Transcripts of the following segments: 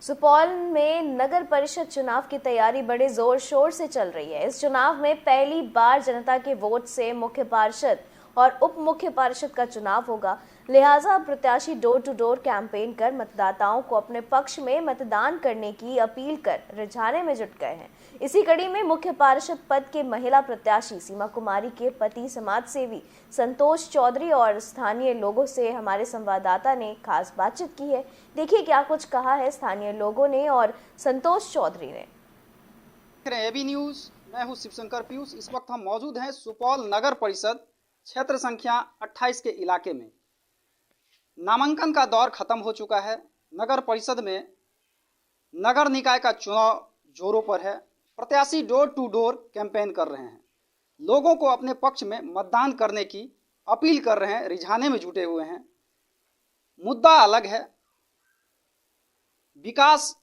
सुपौल में नगर परिषद चुनाव की तैयारी बड़े जोर शोर से चल रही है। इस चुनाव में पहली बार जनता के वोट से मुख्य पार्षद और उप मुख्य पार्षद का चुनाव होगा। लिहाजा प्रत्याशी डोर टू डोर कैंपेन कर मतदाताओं को अपने पक्ष में मतदान करने की अपील कर रिझाने में जुट गए हैं। इसी कड़ी में मुख्य पार्षद पद के महिला प्रत्याशी सीमा कुमारी के पति समाज सेवी संतोष चौधरी और स्थानीय लोगों से हमारे संवाददाता ने खास बातचीत की है। देखिए क्या कुछ कहा है स्थानीय लोगों ने और संतोष चौधरी ने। एबी न्यूज, मैं हूं शिवशंकर पीयूष। इस वक्त हम मौजूद हैं सुपौल नगर परिषद क्षेत्र संख्या 28 के इलाके में। नामांकन का दौर खत्म हो चुका है। नगर परिषद में नगर निकाय का चुनाव जोरों पर है। प्रत्याशी डोर टू डोर कैंपेन कर रहे हैं, लोगों को अपने पक्ष में मतदान करने की अपील कर रहे हैं, रिझाने में जुटे हुए हैं। मुद्दा अलग है। विकास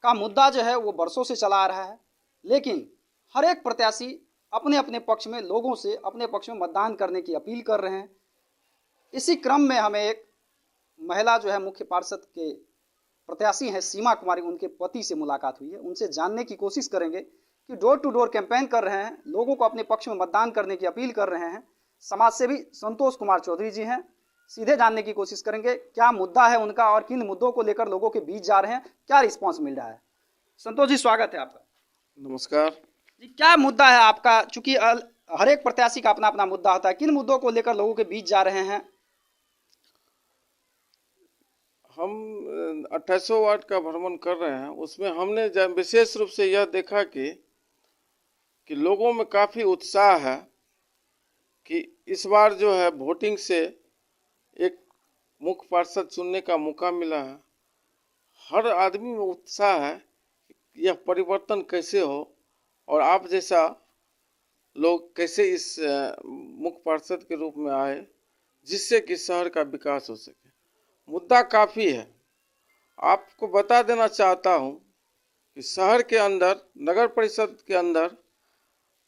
का मुद्दा जो है वो बरसों से चला आ रहा है, लेकिन हर एक प्रत्याशी अपने अपने पक्ष में लोगों से अपने पक्ष में मतदान करने की अपील कर रहे हैं। इसी क्रम में हमें एक महिला जो है मुख्य पार्षद के प्रत्याशी हैं सीमा कुमारी, उनके पति से मुलाकात हुई है। उनसे जानने की कोशिश करेंगे कि डोर टू डोर कैंपेन कर रहे हैं, लोगों को अपने पक्ष में मतदान करने की अपील कर रहे हैं। समाज सेवी संतोष कुमार चौधरी जी हैं, सीधे जानने की कोशिश करेंगे क्या मुद्दा है उनका और किन मुद्दों को लेकर लोगों के बीच जा रहे हैं, क्या रिस्पॉन्स मिल रहा है। संतोष जी, स्वागत है आपका। नमस्कार जी, क्या मुद्दा है आपका? चूंकि हर एक प्रत्याशी का अपना अपना मुद्दा होता है, किन मुद्दों को लेकर लोगों के बीच जा रहे हैं? हम 2800 वार्ड का भ्रमण कर रहे हैं। उसमें हमने विशेष रूप से यह देखा कि लोगों में काफ़ी उत्साह है कि इस बार जो है वोटिंग से एक मुख्य पार्षद चुनने का मौका मिला है। हर आदमी में उत्साह है कि यह परिवर्तन कैसे हो और आप जैसा लोग कैसे इस मुख्य पार्षद के रूप में आए जिससे कि शहर का विकास हो सके। मुद्दा काफ़ी है। आपको बता देना चाहता हूं कि शहर के अंदर नगर परिषद के अंदर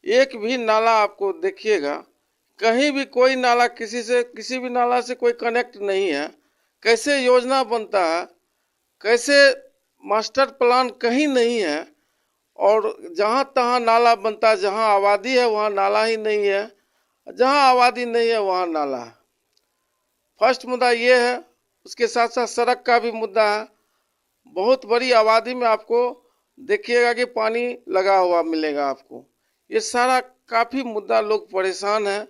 एक भी नाला आपको देखिएगा, कहीं भी कोई नाला किसी भी नाला से कोई कनेक्ट नहीं है। कैसे योजना बनता है, कैसे मास्टर प्लान कहीं नहीं है और जहां तहां नाला बनता है। जहां आबादी है वहां नाला ही नहीं है, जहां आबादी नहीं है वहां नाला है। फर्स्ट मुद्दा ये है। उसके साथ साथ सड़क का भी मुद्दा है। बहुत बड़ी आबादी में आपको देखिएगा कि पानी लगा हुआ मिलेगा आपको। ये सारा काफ़ी मुद्दा, लोग परेशान हैं।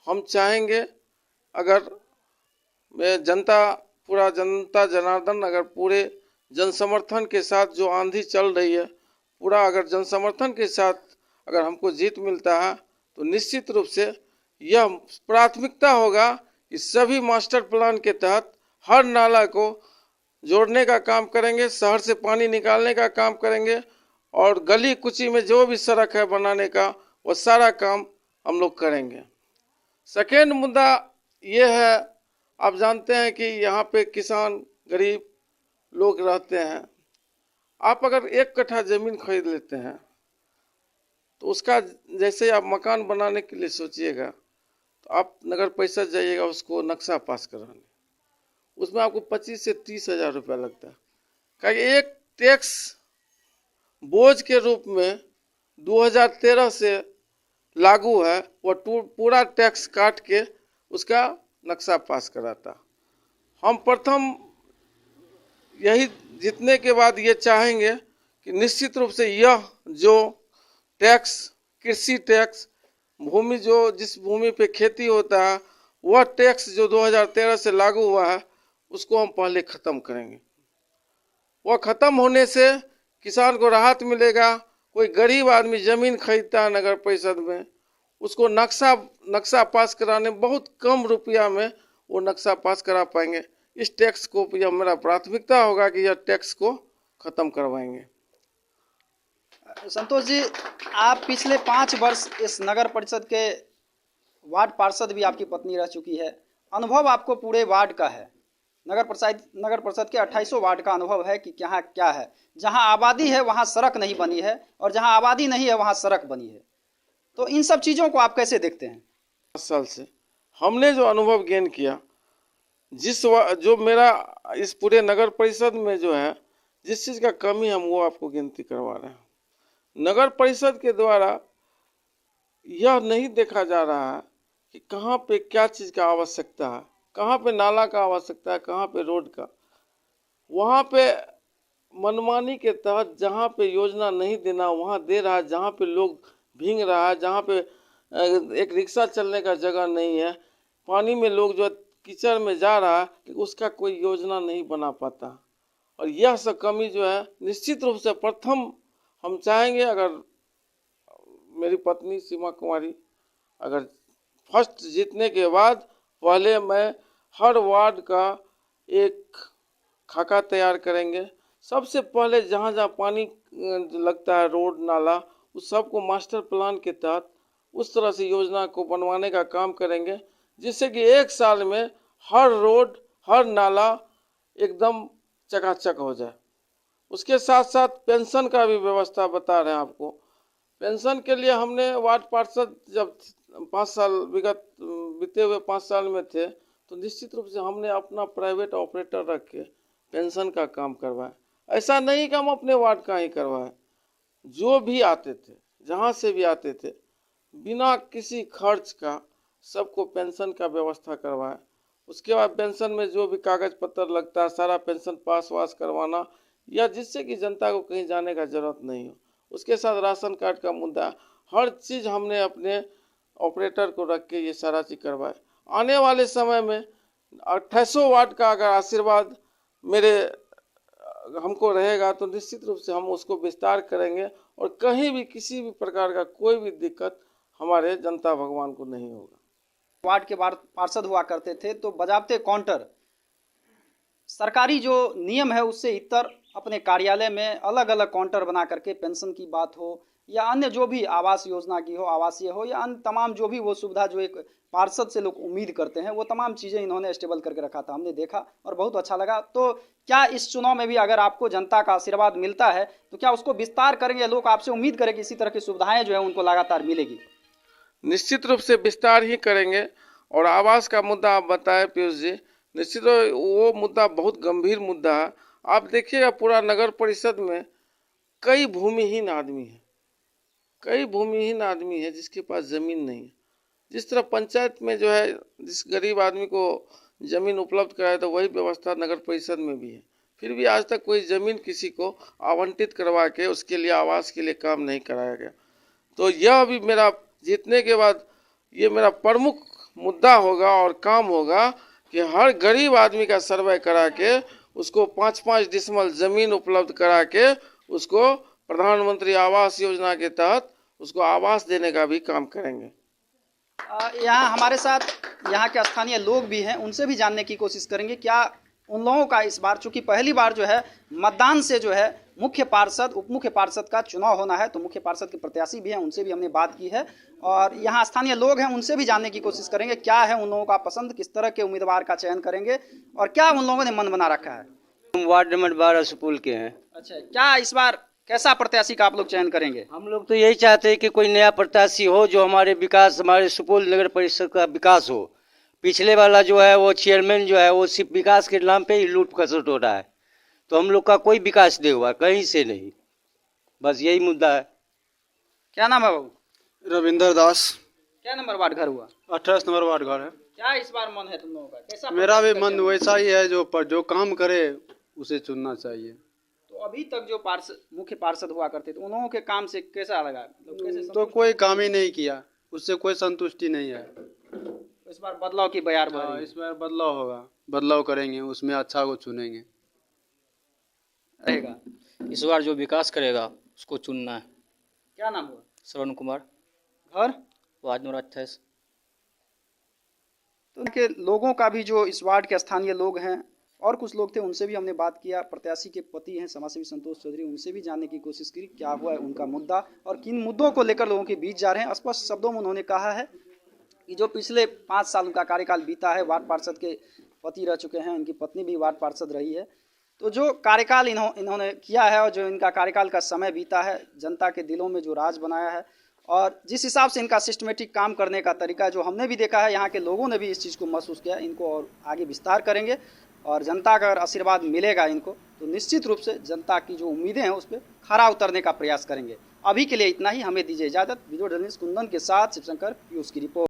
हम चाहेंगे अगर पूरा जनता जनार्दन अगर पूरे जनसमर्थन के साथ जो आंधी चल रही है, पूरा अगर जनसमर्थन के साथ अगर हमको जीत मिलता है तो निश्चित रूप से यह प्राथमिकता होगा कि सभी मास्टर प्लान के तहत हर नाला को जोड़ने का काम करेंगे, शहर से पानी निकालने का काम करेंगे और गली कुची में जो भी सड़क है बनाने का वो सारा काम हम लोग करेंगे। सेकेंड मुद्दा ये है, आप जानते हैं कि यहाँ पे किसान गरीब लोग रहते हैं। आप अगर 1 कट्ठा ज़मीन खरीद लेते हैं तो उसका जैसे आप मकान बनाने के लिए सोचिएगा तो आप नगर परिषद जाइएगा उसको नक्शा पास कराने, उसमें आपको 25 से 30 हज़ार रुपया लगता है। क्योंकि एक टैक्स बोझ के रूप में 2013 से लागू है, वह पूरा टैक्स काट के उसका नक्शा पास कराता। हम प्रथम यही जीतने के बाद ये चाहेंगे कि निश्चित रूप से यह जो टैक्स, कृषि टैक्स, भूमि जिस भूमि पे खेती होता है वह टैक्स जो 2013 से लागू हुआ है उसको हम पहले ख़त्म करेंगे। वह ख़त्म होने से किसान को राहत मिलेगा। कोई गरीब आदमी ज़मीन खरीदता है नगर परिषद में, उसको नक्शा पास कराने बहुत कम रुपया में वो नक्शा पास करा पाएंगे। इस टैक्स को, यह मेरा प्राथमिकता होगा कि यह टैक्स को ख़त्म करवाएंगे। संतोष जी, आप पिछले 5 वर्ष इस नगर परिषद के वार्ड पार्षद भी आपकी पत्नी रह चुकी है। अनुभव आपको पूरे वार्ड का है। नगर परिषद के 2800 वार्ड का अनुभव है कि यहाँ क्या है। जहाँ आबादी है वहाँ सड़क नहीं बनी है और जहाँ आबादी नहीं है वहाँ सड़क बनी है। तो इन सब चीज़ों को आप कैसे देखते हैं? 10 साल से हमने जो अनुभव गेन किया, जो मेरा इस पूरे नगर परिषद में जो है जिस चीज़ का कमी हम वो आपको गिनती करवा रहे हैं। नगर परिषद के द्वारा यह नहीं देखा जा रहा है कि कहाँ पे क्या चीज़ का आवश्यकता है, कहाँ पे नाला का आवश्यकता है, कहाँ पे रोड का। वहाँ पे मनमानी के तहत जहाँ पे योजना नहीं देना वहाँ दे रहा है, जहाँ पे लोग भीग रहा है, जहाँ पे एक रिक्शा चलने का जगह नहीं है, पानी में लोग जो कीचड़ में जा रहा है कि उसका कोई योजना नहीं बना पाता। और यह सब कमी जो है निश्चित रूप से प्रथम हम चाहेंगे, अगर मेरी पत्नी सीमा कुमारी अगर फर्स्ट जीतने के बाद पहले मैं हर वार्ड का एक खाका तैयार करेंगे। सबसे पहले जहाँ जहाँ पानी लगता है, रोड नाला, उस सबको मास्टर प्लान के तहत उस तरह से योजना को बनवाने का काम करेंगे, जिससे कि एक साल में हर रोड हर नाला एकदम चकाचक हो जाए। उसके साथ साथ पेंशन का भी व्यवस्था बता रहे हैं आपको। पेंशन के लिए हमने वार्ड पार्षद जब 5 साल बीते हुए 5 साल में थे तो निश्चित रूप से हमने अपना प्राइवेट ऑपरेटर रख के पेंशन का काम करवाया। ऐसा नहीं कि हम अपने वार्ड का ही करवाए, जो भी आते थे, जहाँ से भी आते थे, बिना किसी खर्च का सबको पेंशन का व्यवस्था करवाए। उसके बाद पेंशन में जो भी कागज पत्र लगता है सारा पेंशन पास वास करवाना, या जिससे कि जनता को कहीं जाने का जरूरत नहीं हो। उसके साथ राशन कार्ड का मुद्दा, हर चीज़ हमने अपने ऑपरेटर को रख के ये सारा चीज़ करवाए। आने वाले समय में 2800 वार्ड का अगर आशीर्वाद मेरे हमको रहेगा तो निश्चित रूप से हम उसको विस्तार करेंगे और कहीं भी किसी भी प्रकार का कोई भी दिक्कत हमारे जनता भगवान को नहीं होगा। वार्ड के पार्षद हुआ करते थे तो बजाबते काउंटर सरकारी जो नियम है उससे इतर अपने कार्यालय में अलग अलग काउंटर बना करके पेंशन की बात हो या अन्य जो भी आवास योजना की हो, आवासीय हो या अन्य तमाम जो भी वो सुविधा जो एक पार्षद से लोग उम्मीद करते हैं वो तमाम चीज़ें इन्होंने स्टेबल करके रखा था, हमने देखा और बहुत अच्छा लगा। तो क्या इस चुनाव में भी अगर आपको जनता का आशीर्वाद मिलता है तो क्या उसको विस्तार करेंगे? लोग आपसे उम्मीद करेंगे इसी तरह की सुविधाएं जो है उनको लगातार मिलेगी? निश्चित रूप से विस्तार ही करेंगे। और आवास का मुद्दा आप बताएं पीयूष जी, निश्चित वो मुद्दा बहुत गंभीर मुद्दा है। आप देखिएगा पूरा नगर परिषद में कई भूमिहीन आदमी है, कई भूमिहीन आदमी है जिसके पास ज़मीन नहीं है। जिस तरह पंचायत में जो है जिस गरीब आदमी को ज़मीन उपलब्ध कराए तो वही व्यवस्था नगर परिषद में भी है, फिर भी आज तक कोई ज़मीन किसी को आवंटित करवा के उसके लिए आवास के लिए काम नहीं कराया गया। तो यह भी मेरा जीतने के बाद ये मेरा प्रमुख मुद्दा होगा और काम होगा कि हर गरीब आदमी का सर्वे करा के उसको 5-5 डिसमल ज़मीन उपलब्ध करा के उसको प्रधानमंत्री आवास योजना के तहत उसको आवास देने का भी काम करेंगे। यहाँ हमारे साथ यहाँ के स्थानीय लोग भी हैं, उनसे भी जानने की कोशिश करेंगे क्या उन लोगों का इस बार, चूंकि पहली बार जो है मतदान से जो है मुख्य पार्षद उप मुख्य पार्षद का चुनाव होना है, तो मुख्य पार्षद के प्रत्याशी भी हैं, उनसे भी हमने बात की है और यहाँ स्थानीय लोग हैं उनसे भी जानने की कोशिश करेंगे क्या है उन लोगों का पसंद, किस तरह के उम्मीदवार का चयन करेंगे और क्या उन लोगों ने मन बना रखा है। हम वार्ड नंबर 12 सुपौल के हैं। अच्छा, क्या इस बार कैसा प्रत्याशी का आप लोग चयन करेंगे? हम लोग तो यही चाहते हैं कि कोई नया प्रत्याशी हो जो हमारे विकास, हमारे सुपौल नगर परिषद का विकास हो। पिछले वाला जो है वो चेयरमैन जो है वो सिर्फ विकास के नाम पे ही लूट खसुट हो रहा है, तो हम लोग का कोई विकास नहीं हुआ कहीं से नहीं, बस यही मुद्दा है। क्या नाम है बाबू? रविंदर दास। क्या नंबर वार्ड घर हुआ? 28 नंबर वार्ड घर है। क्या इस बार मन है तुम लोगों का? कैसा मेरा भी प्रत्याशी का मन चयन? वैसा ही है, जो काम करे उसे चुनना चाहिए। तो अभी तक जो मुख्य पार्षद हुआ करते थे उन लोगों के काम से कैसा लगा? कैसे तो कोई काम ही नहीं किया, उससे कोई संतुष्टि नहीं है। इस बार बदलाव की बयार भर रही है। इस बार बदलाव होगा, बदलाव करेंगे, उसमें अच्छा को चुनेंगे। रहेगा। इस बार जो विकास करेगा उसको चुनना है। क्या नाम हुआ? श्रवण कुमार, घर वार्ड नंबर 28। तो उनके लोगों का भी जो इस वार्ड के स्थानीय लोग हैं और कुछ लोग थे उनसे भी हमने बात किया। प्रत्याशी के पति हैं समाजसेवी संतोष चौधरी, उनसे भी जानने की कोशिश की क्या हुआ है उनका मुद्दा और किन मुद्दों को लेकर लोगों के बीच जा रहे हैं। स्पष्ट शब्दों में उन्होंने कहा है कि जो पिछले 5 साल उनका कार्यकाल बीता है, वार्ड पार्षद के पति रह चुके हैं, उनकी पत्नी भी वार्ड पार्षद रही है, तो जो कार्यकाल इन्होंने किया है और जो इनका कार्यकाल का समय बीता है, जनता के दिलों में जो राज बनाया है और जिस हिसाब से इनका सिस्टमेटिक काम करने का तरीका जो हमने भी देखा है, यहाँ के लोगों ने भी इस चीज़ को महसूस किया, इनको और आगे विस्तार करेंगे। और जनता का अगर आशीर्वाद मिलेगा इनको तो निश्चित रूप से जनता की जो उम्मीदें हैं उस पर खरा उतरने का प्रयास करेंगे। अभी के लिए इतना ही, हमें दीजिए इजाजत। वीडियो जर्नलिस्ट कुंदन के साथ शिवशंकर पीयूष की रिपोर्ट।